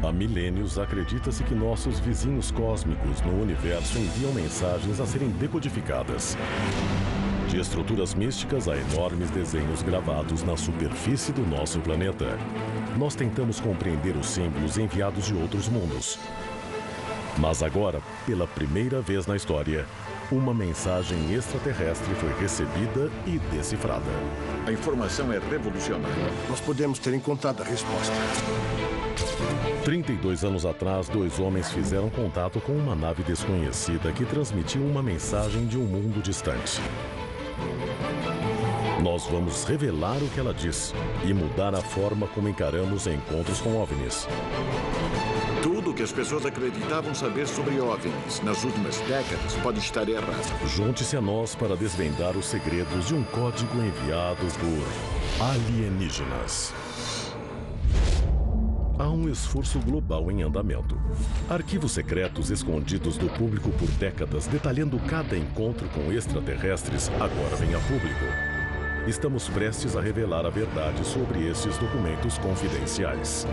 Há milênios, acredita-se que nossos vizinhos cósmicos no universo enviam mensagens a serem decodificadas. De estruturas místicas a enormes desenhos gravados na superfície do nosso planeta. Nós tentamos compreender os símbolos enviados de outros mundos. Mas agora, pela primeira vez na história, uma mensagem extraterrestre foi recebida e decifrada. A informação é revolucionária. Nós podemos ter encontrado a resposta. 32 anos atrás, dois homens fizeram contato com uma nave desconhecida que transmitiu uma mensagem de um mundo distante. Nós vamos revelar o que ela diz e mudar a forma como encaramos encontros com OVNIs. Tudo que as pessoas acreditavam saber sobre OVNIs nas últimas décadas pode estar errado. Junte-se a nós para desvendar os segredos de um código enviado por alienígenas. Há um esforço global em andamento. Arquivos secretos escondidos do público por décadas, detalhando cada encontro com extraterrestres, agora vem a público. Estamos prestes a revelar a verdade sobre esses documentos confidenciais.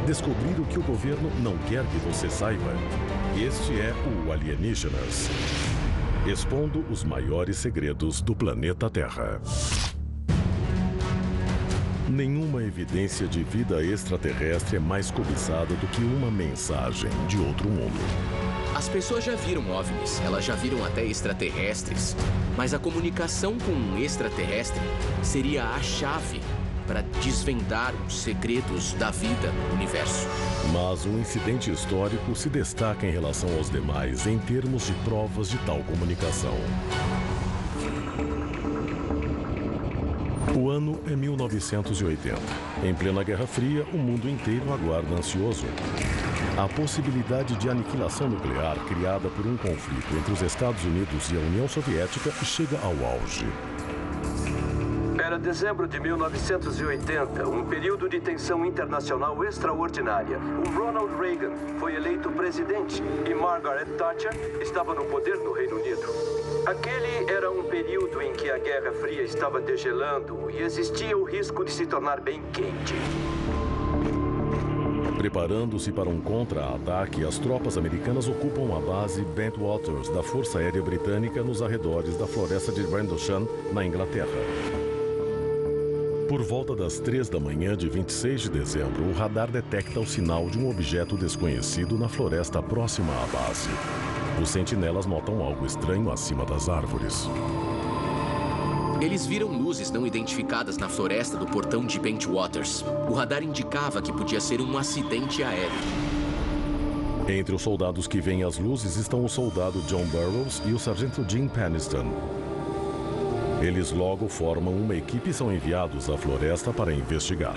Descobrir o que o governo não quer que você saiba. Este é o Alienígenas, expondo os maiores segredos do planeta Terra. Nenhuma evidência de vida extraterrestre é mais cobiçada do que uma mensagem de outro mundo. As pessoas já viram OVNIs, elas já viram até extraterrestres. Mas a comunicação com um extraterrestre seria a chave para desvendar os segredos da vida no universo. Mas o incidente histórico se destaca em relação aos demais em termos de provas de tal comunicação. O ano é 1980. Em plena Guerra Fria, o mundo inteiro aguarda ansioso. A possibilidade de aniquilação nuclear criada por um conflito entre os Estados Unidos e a União Soviética chega ao auge. Era dezembro de 1980, um período de tensão internacional extraordinária. O Ronald Reagan foi eleito presidente e Margaret Thatcher estava no poder no Reino Unido. Aquele era um período em que a Guerra Fria estava degelando e existia o risco de se tornar bem quente. Preparando-se para um contra-ataque, as tropas americanas ocupam a base Bentwaters da Força Aérea Britânica nos arredores da floresta de Rendlesham, na Inglaterra. Por volta das 3 da manhã de 26 de dezembro, o radar detecta o sinal de um objeto desconhecido na floresta próxima à base. Os sentinelas notam algo estranho acima das árvores. Eles viram luzes não identificadas na floresta do portão de Bentwaters. O radar indicava que podia ser um acidente aéreo. Entre os soldados que veem as luzes estão o soldado John Burroughs e o sargento Jim Penniston. Eles logo formam uma equipe e são enviados à floresta para investigar.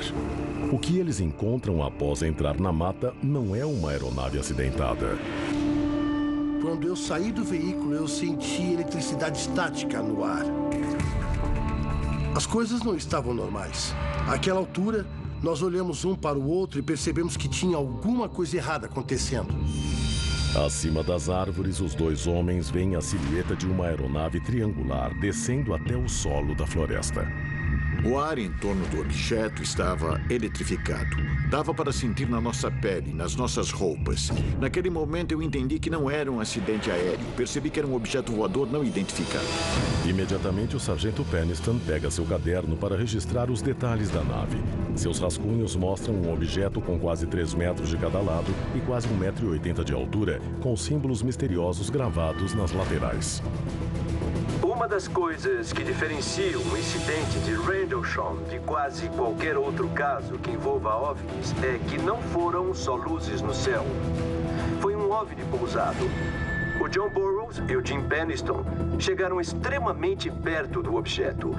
O que eles encontram após entrar na mata não é uma aeronave acidentada. Quando eu saí do veículo, eu senti eletricidade estática no ar. As coisas não estavam normais. Àquela altura, nós olhamos um para o outro e percebemos que tinha alguma coisa errada acontecendo. Acima das árvores, os dois homens veem a silhueta de uma aeronave triangular descendo até o solo da floresta. O ar em torno do objeto estava eletrificado. Dava para sentir na nossa pele, nas nossas roupas. Naquele momento eu entendi que não era um acidente aéreo. Percebi que era um objeto voador não identificado. Imediatamente o sargento Penniston pega seu caderno para registrar os detalhes da nave. Seus rascunhos mostram um objeto com quase 3 metros de cada lado e quase 1,80 m de altura, com símbolos misteriosos gravados nas laterais. Uma das coisas que diferencia um incidente de Rendlesham de quase qualquer outro caso que envolva OVNIs é que não foram só luzes no céu. Foi um OVNI pousado. O John Burroughs e o Jim Penniston chegaram extremamente perto do objeto.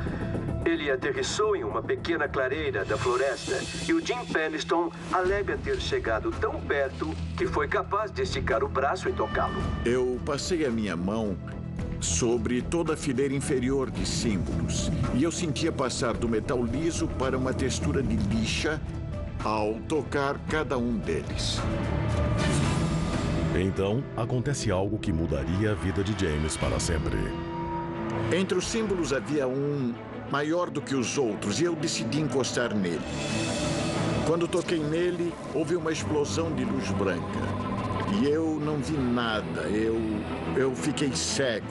Ele aterrissou em uma pequena clareira da floresta e o Jim Penniston alega ter chegado tão perto que foi capaz de esticar o braço e tocá-lo. Eu passei a minha mão sobre toda a fileira inferior de símbolos. E eu sentia passar do metal liso para uma textura de lixa ao tocar cada um deles. Então, acontece algo que mudaria a vida de James para sempre. Entre os símbolos havia um maior do que os outros e eu decidi encostar nele. Quando toquei nele, houve uma explosão de luz branca. E eu não vi nada. Eu fiquei cego.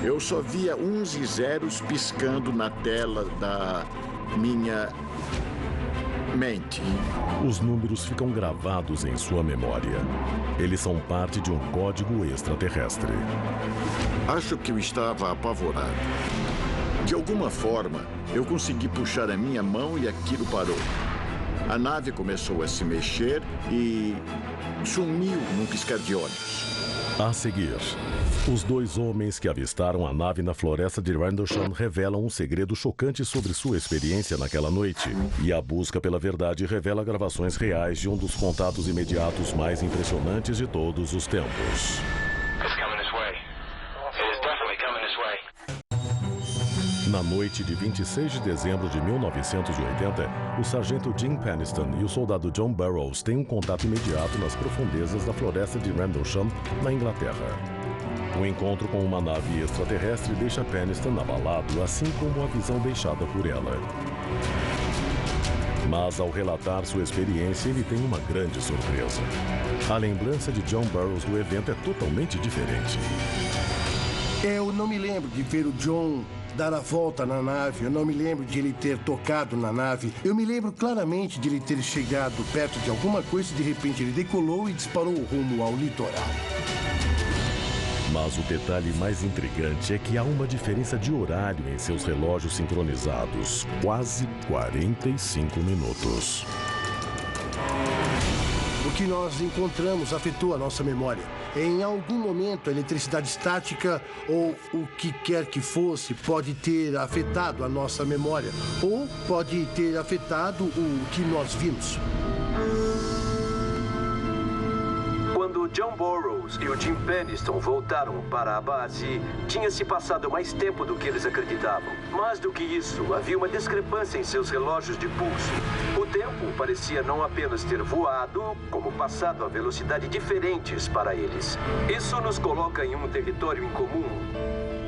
Eu só via uns e zeros piscando na tela da minha mente. Os números ficam gravados em sua memória. Eles são parte de um código extraterrestre. Acho que eu estava apavorado. De alguma forma, eu consegui puxar a minha mão e aquilo parou. A nave começou a se mexer e sumiu num piscar de olhos. A seguir, os dois homens que avistaram a nave na floresta de Rendlesham revelam um segredo chocante sobre sua experiência naquela noite. E a busca pela verdade revela gravações reais de um dos contatos imediatos mais impressionantes de todos os tempos. Na noite de 26 de dezembro de 1980, o sargento Jim Penniston e o soldado John Burroughs têm um contato imediato nas profundezas da floresta de Rendlesham, na Inglaterra. O encontro com uma nave extraterrestre deixa Penniston abalado, assim como a visão deixada por ela. Mas ao relatar sua experiência, ele tem uma grande surpresa. A lembrança de John Burroughs do evento é totalmente diferente. Eu não me lembro de ver o John dar a volta na nave. Eu não me lembro de ele ter tocado na nave. Eu me lembro claramente de ele ter chegado perto de alguma coisa e de repente ele decolou e disparou rumo ao litoral. Mas o detalhe mais intrigante é que há uma diferença de horário em seus relógios sincronizados. Quase 45 minutos. O que nós encontramos afetou a nossa memória. Em algum momento, a eletricidade estática ou o que quer que fosse pode ter afetado a nossa memória ou pode ter afetado o que nós vimos. Quando John Burroughs e o Jim Penniston voltaram para a base, tinha-se passado mais tempo do que eles acreditavam. Mais do que isso, havia uma discrepância em seus relógios de pulso. O tempo parecia não apenas ter voado, como passado a velocidade diferentes para eles. Isso nos coloca em um território incomum.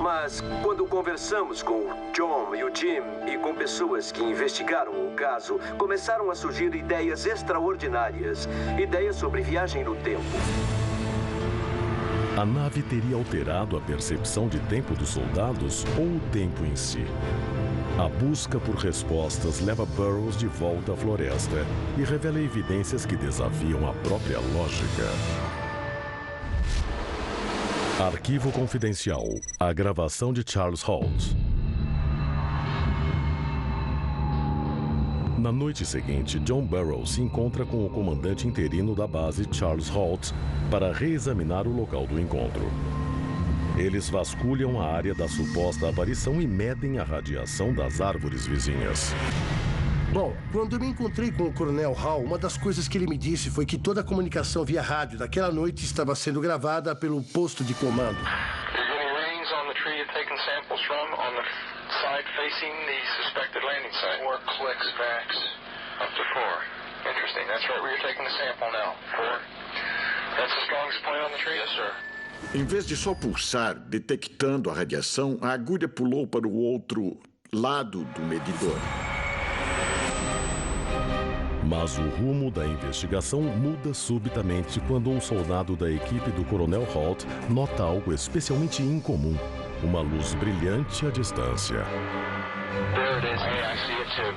Mas quando conversamos com o John e o Jim e com pessoas que investigaram o caso, começaram a surgir ideias extraordinárias. Ideias sobre viagem no tempo. A nave teria alterado a percepção de tempo dos soldados ou o tempo em si? A busca por respostas leva Burroughs de volta à floresta e revela evidências que desafiam a própria lógica. Arquivo confidencial. A gravação de Charles Holt. Na noite seguinte, John Burroughs se encontra com o comandante interino da base, Charles Holt, para reexaminar o local do encontro. Eles vasculham a área da suposta aparição e medem a radiação das árvores vizinhas. Bom, quando eu me encontrei com o Coronel Hall, uma das coisas que ele me disse foi que toda a comunicação via rádio daquela noite estava sendo gravada pelo posto de comando. Em vez de só pulsar, detectando a radiação, a agulha pulou para o outro lado do medidor. Mas o rumo da investigação muda subitamente quando um soldado da equipe do Coronel Holt nota algo especialmente incomum. Uma luz brilhante à distância. There it is. Hey, I see it too.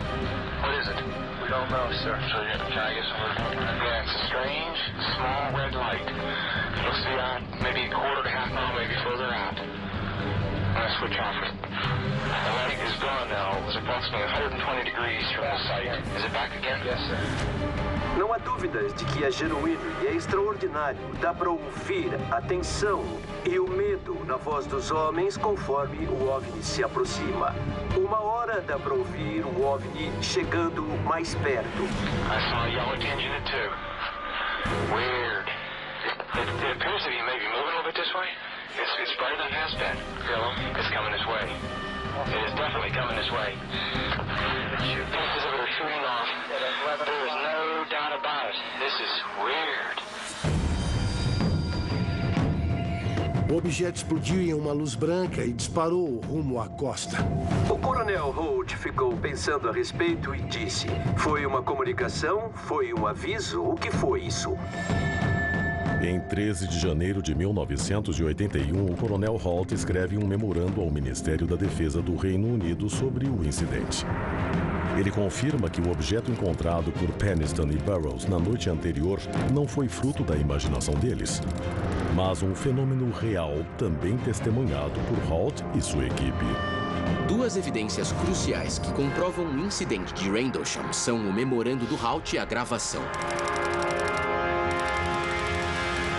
What is it? We don't know, sir. So can I get some more? Yeah, it's a strange, small red light. Looks to be maybe a quarter to half mile, maybe further out. I'm going to switch off it. The light is gone now. It was approximately 120 degrees from the site. Is it back again? Yes, sir. Não há dúvidas de que é genuíno e é extraordinário. Dá para ouvir a tensão e o medo na voz dos homens conforme o OVNI se aproxima. Uma hora dá para ouvir o OVNI chegando mais perto. I saw a yellow tinge in it too. Weird. It appears to be maybe moving a little bit this way. It's brighter than it has been. Yellow. It's coming this way. It is definitely coming this way. Pieces of it are shooting off. There is no doubt about it. This is weird. O objeto explodiu em uma luz branca e disparou rumo à costa. O coronel Holt ficou pensando a respeito e disse: foi uma comunicação? Foi um aviso? O que foi isso? Em 13 de janeiro de 1981, o coronel Holt escreve um memorando ao Ministério da Defesa do Reino Unido sobre o incidente. Ele confirma que o objeto encontrado por Peniston e Burroughs na noite anterior não foi fruto da imaginação deles, mas um fenômeno real também testemunhado por Holt e sua equipe. Duas evidências cruciais que comprovam o incidente de Rendlesham são o memorando do Holt e a gravação.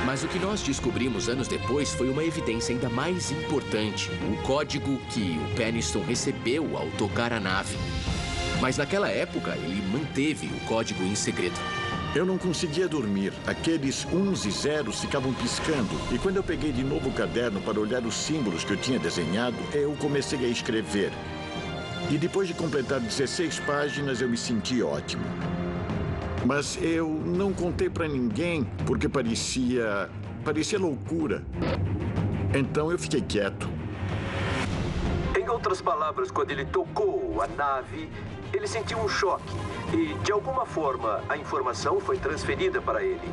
Mas o que nós descobrimos anos depois foi uma evidência ainda mais importante: o código que o Peniston recebeu ao tocar a nave. Mas naquela época, ele manteve o código em segredo. Eu não conseguia dormir. Aqueles 1s e 0s ficavam piscando. E quando eu peguei de novo o caderno para olhar os símbolos que eu tinha desenhado, eu comecei a escrever. E depois de completar 16 páginas, eu me senti ótimo. Mas eu não contei para ninguém porque parecia loucura. Então eu fiquei quieto. Em outras palavras, quando ele tocou a nave, ele sentiu um choque e, de alguma forma, a informação foi transferida para ele.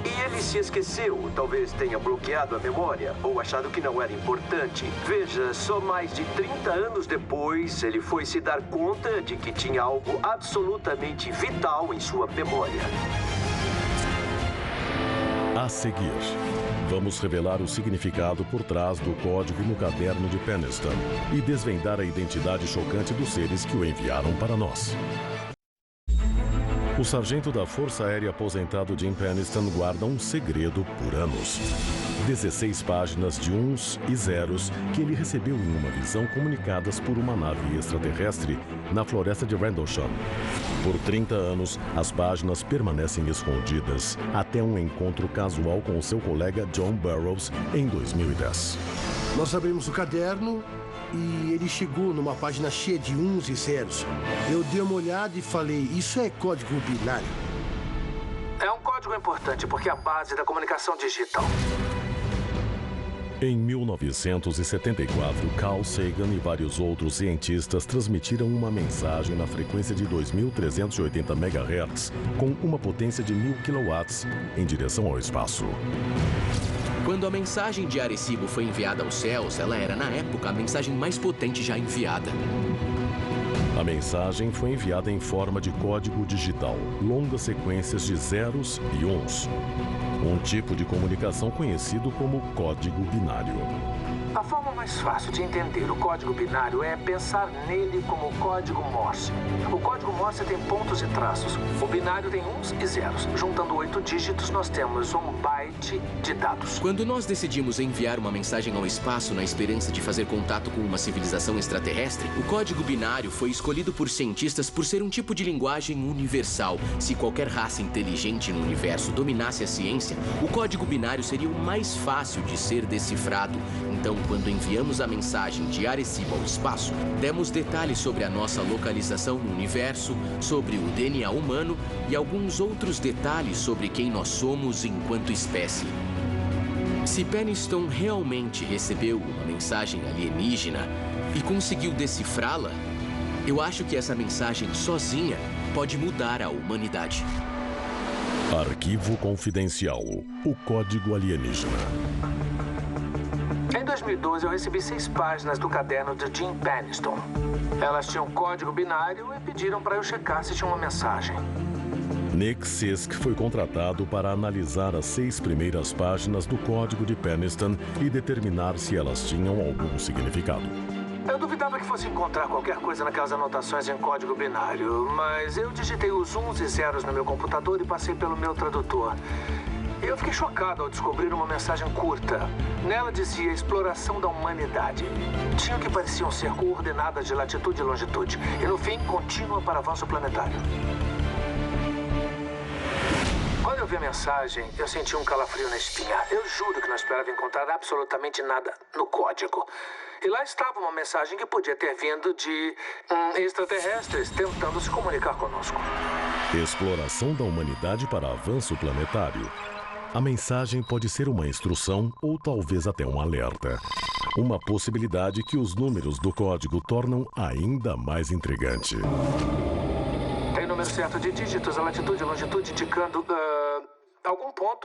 E ele se esqueceu, talvez tenha bloqueado a memória ou achado que não era importante. Veja, só mais de 30 anos depois, ele foi se dar conta de que tinha algo absolutamente vital em sua memória. A seguir, vamos revelar o significado por trás do código no caderno de Peniston e desvendar a identidade chocante dos seres que o enviaram para nós. O sargento da Força Aérea aposentado Jim Peniston guarda um segredo por anos. 16 páginas de 1s e 0s que ele recebeu em uma visão comunicadas por uma nave extraterrestre na floresta de Rendlesham. Por 30 anos, as páginas permanecem escondidas até um encontro casual com seu colega John Burroughs em 2010. Nós abrimos o caderno e ele chegou numa página cheia de 1s e 0s. Eu dei uma olhada e falei: isso é código binário. É um código importante porque é a base da comunicação digital. Em 1974, Carl Sagan e vários outros cientistas transmitiram uma mensagem na frequência de 2.380 MHz com uma potência de 1.000 kW em direção ao espaço. Quando a mensagem de Arecibo foi enviada aos céus, ela era, na época, a mensagem mais potente já enviada. A mensagem foi enviada em forma de código digital, longas sequências de 0s e 1s. Um tipo de comunicação conhecido como código binário. A forma mais fácil de entender o código binário é pensar nele como código Morse. O código Morse tem pontos e traços. O binário tem 1s e 0s. Juntando 8 dígitos, nós temos um byte de dados. Quando nós decidimos enviar uma mensagem ao espaço na esperança de fazer contato com uma civilização extraterrestre, o código binário foi escolhido por cientistas por ser um tipo de linguagem universal. Se qualquer raça inteligente no universo dominasse a ciência, o código binário seria o mais fácil de ser decifrado. Então, quando enviamos a mensagem de Arecibo ao espaço, demos detalhes sobre a nossa localização no universo, sobre o DNA humano e alguns outros detalhes sobre quem nós somos enquanto espécie. Se Peniston realmente recebeu uma mensagem alienígena e conseguiu decifrá-la, eu acho que essa mensagem sozinha pode mudar a humanidade. Arquivo confidencial. O código alienígena. Em 2012, eu recebi 6 páginas do caderno de Jim Peniston. Elas tinham código binário e pediram para eu checar se tinha uma mensagem. Nick Sisk foi contratado para analisar as 6 primeiras páginas do código de Peniston e determinar se elas tinham algum significado. Eu duvidava que fosse encontrar qualquer coisa naquelas anotações em código binário, mas eu digitei os 1s e 0s no meu computador e passei pelo meu tradutor. Eu fiquei chocado ao descobrir uma mensagem curta. Nela dizia exploração da humanidade. Tinha o que pareciam ser coordenadas de latitude e longitude. E no fim, contínua para avanço planetário. Quando eu vi a mensagem, eu senti um calafrio na espinha. Eu juro que não esperava encontrar absolutamente nada no código. E lá estava uma mensagem que podia ter vindo de extraterrestres tentando se comunicar conosco. Exploração da humanidade para avanço planetário. A mensagem pode ser uma instrução ou talvez até um alerta. Uma possibilidade que os números do código tornam ainda mais intrigante. Tem número certo de dígitos, a latitude e longitude indicando algum ponto